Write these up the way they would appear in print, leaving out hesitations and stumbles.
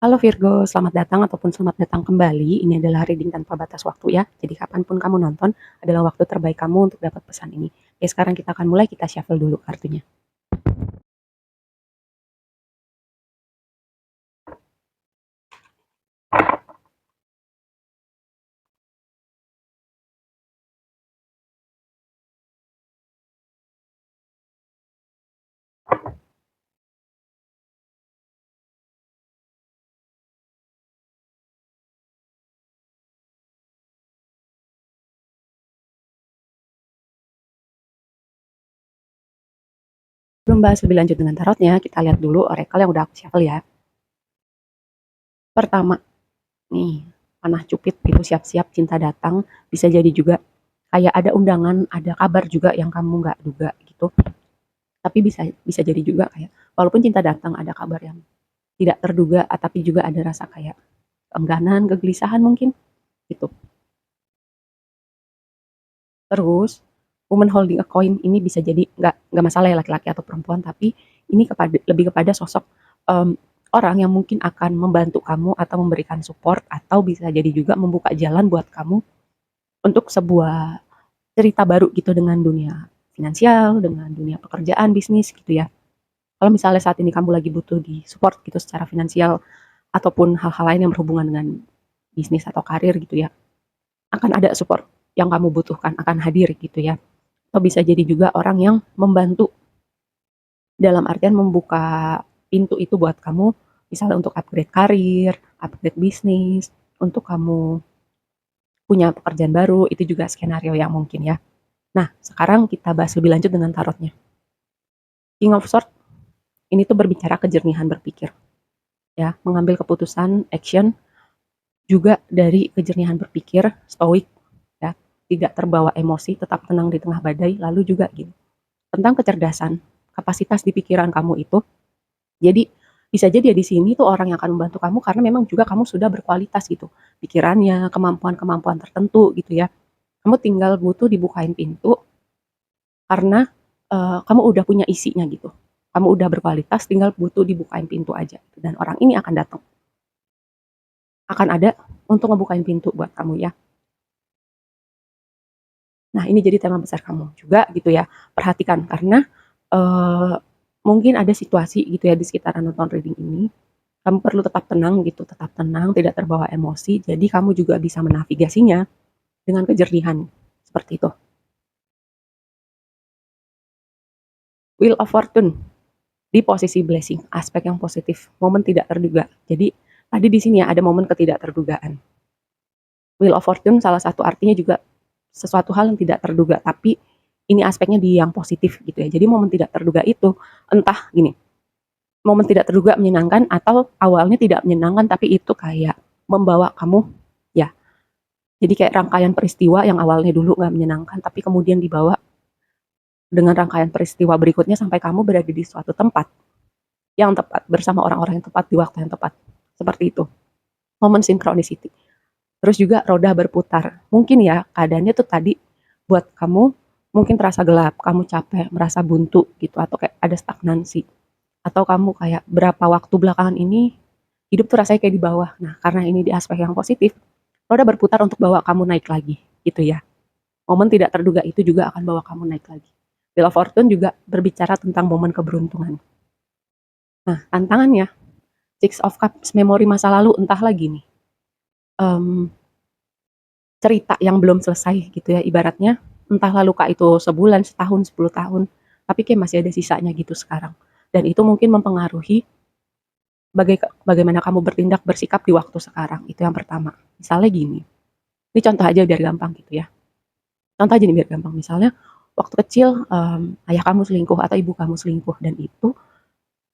Halo Virgo, selamat datang ataupun selamat datang kembali. Ini adalah reading tanpa batas waktu ya. Jadi kapanpun kamu nonton adalah waktu terbaik kamu untuk dapat pesan ini. Oke, sekarang kita akan mulai, kita shuffle dulu kartunya. Sebelum bahas lebih lanjut dengan tarotnya, kita lihat dulu oracle yang udah aku shuffle ya. Pertama, nih, panah cupid itu siap-siap cinta datang. Bisa jadi juga kayak ada undangan, ada kabar juga yang kamu nggak duga gitu. Tapi bisa bisa jadi juga kayak walaupun cinta datang ada kabar yang tidak terduga, tapi juga ada rasa kayak engganan, kegelisahan mungkin gitu. Terus woman holding a coin ini bisa jadi nggak masalah ya laki-laki atau perempuan, tapi ini lebih kepada sosok um, orang yang mungkin akan membantu kamu atau memberikan support, atau bisa jadi juga membuka jalan buat kamu untuk sebuah cerita baru gitu dengan dunia finansial, dengan dunia pekerjaan, bisnis gitu ya. Kalau misalnya saat ini kamu lagi butuh di support gitu secara finansial ataupun hal-hal lain yang berhubungan dengan bisnis atau karir gitu ya, akan ada support yang kamu butuhkan akan hadir gitu ya. Atau bisa jadi juga orang yang membantu dalam artian membuka pintu itu buat kamu, misalnya untuk upgrade karir, upgrade bisnis, untuk kamu punya pekerjaan baru, itu juga skenario yang mungkin ya. Nah, sekarang kita bahas lebih lanjut dengan tarotnya. King of Swords ini tuh berbicara kejernihan berpikir, ya, mengambil keputusan, action, juga dari kejernihan berpikir, stoik, ya, tidak terbawa emosi, tetap tenang di tengah badai, lalu juga gitu. Tentang kecerdasan, kapasitas di pikiran kamu itu. Jadi bisa jadi ya di sini tuh orang yang akan membantu kamu karena memang juga kamu sudah berkualitas gitu. Pikirannya, kemampuan-kemampuan tertentu gitu ya. Kamu tinggal butuh dibukain pintu karena kamu udah punya isinya gitu. Kamu udah berkualitas, tinggal butuh dibukain pintu aja. Dan orang ini akan datang. Akan ada untuk ngebukain pintu buat kamu ya. Nah, ini jadi tema besar kamu juga gitu ya. Perhatikan karena uh, mungkin ada situasi gitu ya di sekitaran nonton reading ini. Kamu perlu tetap tenang gitu, tetap tenang, tidak terbawa emosi. Jadi kamu juga bisa menavigasinya dengan kejernihan seperti itu. Wheel of Fortune di posisi blessing, aspek yang positif, momen tidak terduga. Jadi tadi di sini ya ada momen ketidakterdugaan. Wheel of Fortune salah satu artinya juga sesuatu hal yang tidak terduga, tapi ini aspeknya di yang positif gitu ya. Jadi momen tidak terduga itu entah gini, momen tidak terduga menyenangkan atau awalnya tidak menyenangkan tapi itu kayak membawa kamu ya. Jadi kayak rangkaian peristiwa yang awalnya dulu nggak menyenangkan tapi kemudian dibawa dengan rangkaian peristiwa berikutnya sampai kamu berada di suatu tempat yang tepat bersama orang-orang yang tepat di waktu yang tepat. Seperti itu. Momen synchronicity. Terus juga roda berputar. Mungkin ya keadaannya tuh tadi buat kamu mungkin terasa gelap, kamu capek, merasa buntu gitu, atau kayak ada stagnansi. Atau kamu kayak berapa waktu belakangan ini hidup tuh rasanya kayak di bawah. Nah, karena ini di aspek yang positif, roda berputar untuk bawa kamu naik lagi gitu ya. Momen tidak terduga itu juga akan bawa kamu naik lagi. Wheel of Fortune juga berbicara tentang momen keberuntungan. Nah, tantangannya, Six of Cups, memori masa lalu, entah lagi nih, um, cerita yang belum selesai gitu ya, ibaratnya, entahlah luka itu sebulan, setahun, 10 tahun, tapi kayak masih ada sisanya gitu sekarang. Dan itu mungkin mempengaruhi bagaimana kamu bertindak, bersikap di waktu sekarang, itu yang pertama. Misalnya gini, ini contoh aja biar gampang gitu ya. Contoh aja nih biar gampang, misalnya waktu kecil ayah kamu selingkuh atau ibu kamu selingkuh, dan itu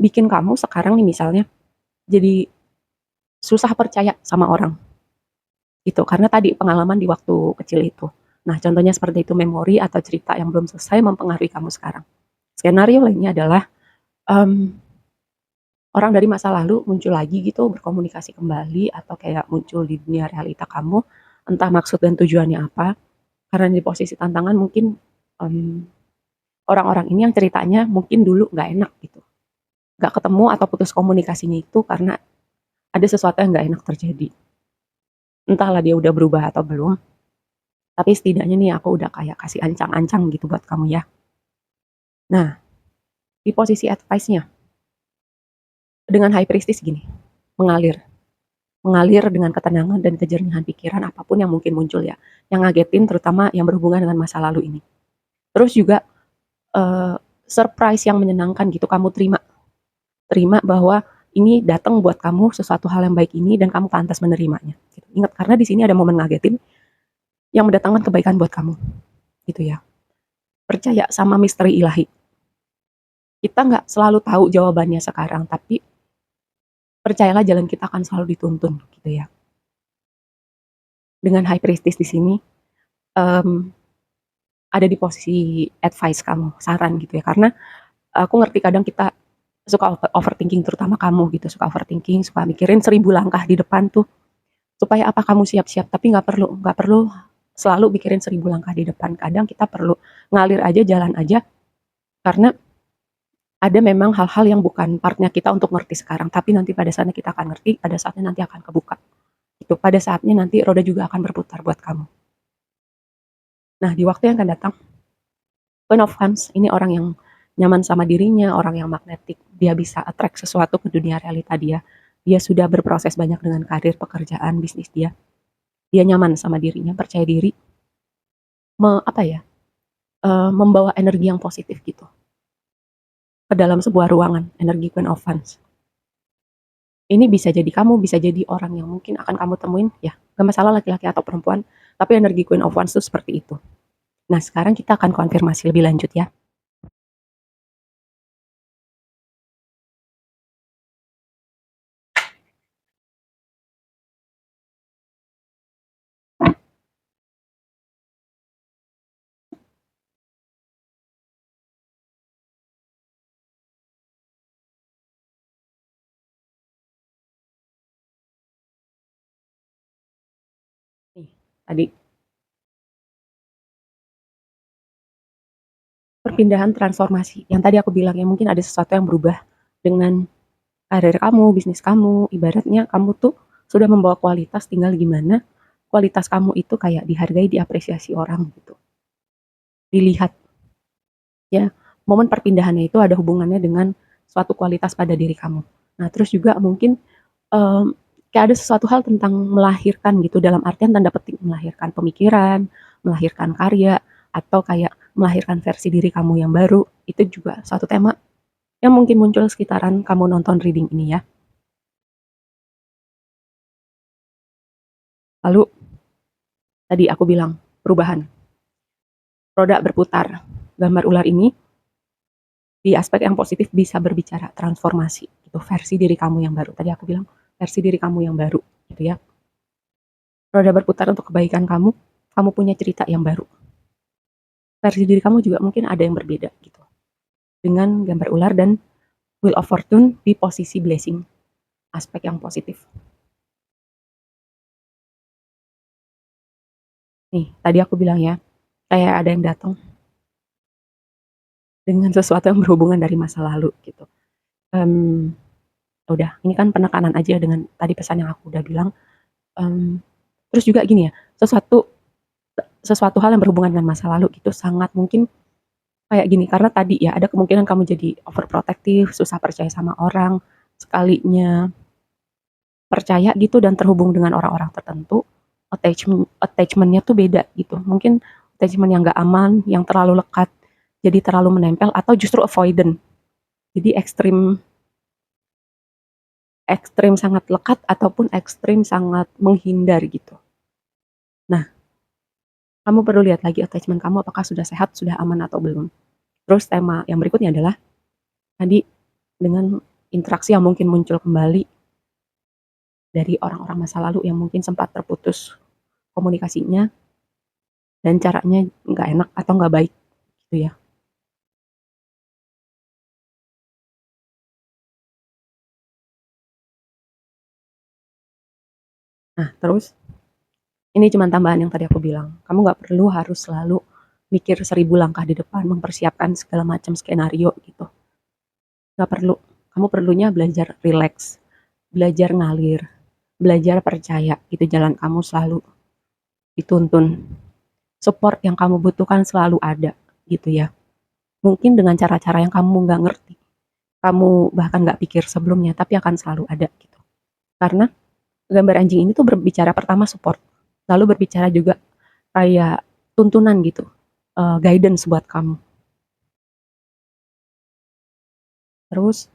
bikin kamu sekarang nih misalnya jadi susah percaya sama orang gitu karena tadi pengalaman di waktu kecil itu. Nah, contohnya seperti itu, memori atau cerita yang belum selesai mempengaruhi kamu sekarang. Skenario lainnya adalah um, orang dari masa lalu muncul lagi gitu, berkomunikasi kembali atau kayak muncul di dunia realita kamu, entah maksud dan tujuannya apa. Karena di posisi tantangan mungkin um, orang-orang ini yang ceritanya mungkin dulu nggak enak gitu, nggak ketemu atau putus komunikasinya itu karena ada sesuatu yang nggak enak terjadi. Entahlah dia udah berubah atau belum, tapi setidaknya nih aku udah kayak kasih ancang-ancang gitu buat kamu ya. Nah, di posisi advice-nya, dengan high priestess gini, mengalir. Mengalir dengan ketenangan dan kejernihan pikiran apapun yang mungkin muncul ya. Yang ngagetin terutama yang berhubungan dengan masa lalu ini. Terus juga surprise yang menyenangkan gitu kamu terima. Terima bahwa ini datang buat kamu sesuatu hal yang baik ini dan kamu pantas menerimanya. Gitu. Ingat karena di sini ada momen ngagetin yang mendatangkan kebaikan buat kamu. Gitu ya. Percaya sama misteri ilahi. Kita nggak selalu tahu jawabannya sekarang, tapi percayalah jalan kita akan selalu dituntun gitu ya. Dengan high priestess di sini ada di posisi advice kamu, saran gitu ya. Karena aku ngerti kadang kita suka overthinking, terutama kamu gitu, suka overthinking, suka mikirin 1000 langkah di depan tuh, supaya apa kamu siap-siap, tapi nggak perlu selalu mikirin 1000 langkah di depan. Kadang kita perlu ngalir aja, jalan aja, karena ada memang hal-hal yang bukan partnya kita untuk ngerti sekarang, tapi nanti pada saatnya kita akan ngerti, pada saatnya nanti akan kebuka. Itu pada saatnya nanti roda juga akan berputar buat kamu. Nah, di waktu yang akan datang, Queen of Wands ini orang yang nyaman sama dirinya, orang yang magnetik. Dia bisa attract sesuatu ke dunia realita dia. Dia sudah berproses banyak dengan karir, pekerjaan, bisnis dia. Dia nyaman sama dirinya, percaya diri, membawa energi yang positif gitu ke dalam sebuah ruangan, energi Queen of Wands. Ini bisa jadi kamu, bisa jadi orang yang mungkin akan kamu temuin, ya, gak masalah laki-laki atau perempuan, tapi energi Queen of Wands itu seperti itu. Nah, sekarang kita akan konfirmasi lebih lanjut ya. Nih, tadi perpindahan transformasi yang tadi aku bilang ya, mungkin ada sesuatu yang berubah dengan karir kamu, bisnis kamu. Ibaratnya kamu tuh sudah membawa kualitas, tinggal gimana kualitas kamu itu kayak dihargai, diapresiasi orang gitu, dilihat ya. Momen perpindahannya itu ada hubungannya dengan suatu kualitas pada diri kamu. Nah, terus juga mungkin kayak ada sesuatu hal tentang melahirkan gitu, dalam artian tanda petik melahirkan pemikiran, melahirkan karya, atau kayak melahirkan versi diri kamu yang baru. Itu juga suatu tema yang mungkin muncul sekitaran kamu nonton reading ini ya. Lalu tadi aku bilang perubahan, roda berputar. Gambar ular ini di aspek yang positif bisa berbicara transformasi, itu versi diri kamu yang baru. Tadi aku bilang versi diri kamu yang baru gitu ya. Roda berputar untuk kebaikan kamu, kamu punya cerita yang baru. Versi diri kamu juga mungkin ada yang berbeda gitu. Dengan gambar ular dan Wheel of Fortune di posisi blessing, aspek yang positif. Nih, tadi aku bilang ya, kayak ada yang datang dengan sesuatu yang berhubungan dari masa lalu gitu. Udah, ini kan penekanan aja dengan tadi pesan yang aku udah bilang. Terus juga gini ya, sesuatu hal yang berhubungan dengan masa lalu gitu sangat mungkin kayak gini, karena tadi ya ada kemungkinan kamu jadi overprotective, susah percaya sama orang, sekalinya percaya gitu dan terhubung dengan orang-orang tertentu, attachment-nya tuh beda gitu. Mungkin attachment yang gak aman, yang terlalu lekat, jadi terlalu menempel, atau justru avoidant. Jadi ekstrim sangat lekat ataupun ekstrim sangat menghindar gitu. Nah, kamu perlu lihat lagi attachment kamu apakah sudah sehat, sudah aman atau belum. Terus tema yang berikutnya adalah tadi dengan interaksi yang mungkin muncul kembali dari orang-orang masa lalu yang mungkin sempat terputus komunikasinya dan caranya nggak enak atau nggak baik gitu ya. Nah, terus ini cuma tambahan yang tadi aku bilang. Kamu nggak perlu harus selalu mikir 1000 langkah di depan, mempersiapkan segala macam skenario gitu. Nggak perlu. Kamu perlunya belajar relax, belajar ngalir, belajar percaya gitu jalan kamu selalu dituntun. Support yang kamu butuhkan selalu ada gitu ya. Mungkin dengan cara-cara yang kamu nggak ngerti, kamu bahkan nggak pikir sebelumnya, tapi akan selalu ada gitu. Karena gambar anjing ini tuh berbicara pertama support, lalu berbicara juga kayak tuntunan gitu, guidance buat kamu. Terus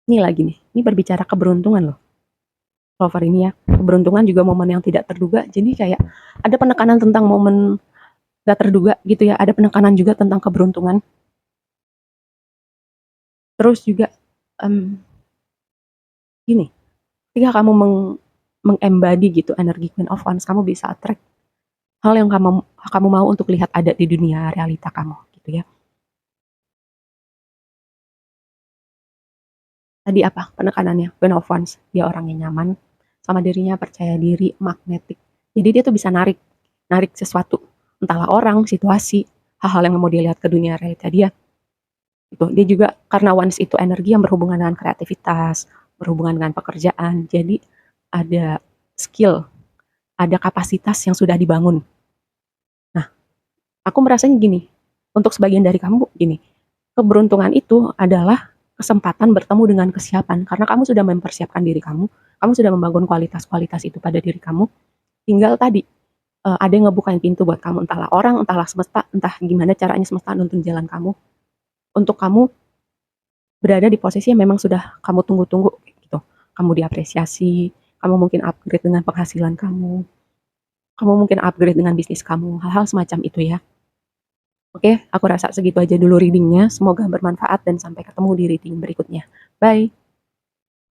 ini lagi nih, ini berbicara keberuntungan loh. Lover ini ya, keberuntungan juga momen yang tidak terduga. Jadi kayak ada penekanan tentang momen gak terduga gitu ya, ada penekanan juga tentang keberuntungan. Terus juga gini, ketika kamu mengembadi gitu energi Queen of Wands, kamu bisa attract hal yang kamu mau untuk lihat ada di dunia realita kamu gitu ya. Tadi apa penekanannya? Queen of Wands, dia orang yang nyaman sama dirinya, percaya diri, magnetik. Jadi dia tuh bisa narik sesuatu, entahlah orang, situasi, hal-hal yang mau dia lihat ke dunia realita dia. Itu dia juga karena Wands itu energi yang berhubungan dengan kreativitas, berhubungan dengan pekerjaan. Jadi ada skill, ada kapasitas yang sudah dibangun. Nah, aku merasanya gini, untuk sebagian dari kamu gini, keberuntungan itu adalah kesempatan bertemu dengan kesiapan, karena kamu sudah mempersiapkan diri kamu sudah membangun kualitas-kualitas itu pada diri kamu, tinggal tadi, ada yang ngebukain pintu buat kamu, entahlah orang, entahlah semesta, entah gimana caranya semesta nuntun jalan kamu, untuk kamu berada di posisi yang memang sudah kamu tunggu-tunggu gitu. Kamu diapresiasi, kamu mungkin upgrade dengan penghasilan kamu mungkin upgrade dengan bisnis kamu, hal-hal semacam itu ya. Oke, aku rasa segitu aja dulu readingnya. Semoga bermanfaat dan sampai ketemu di reading berikutnya. Bye.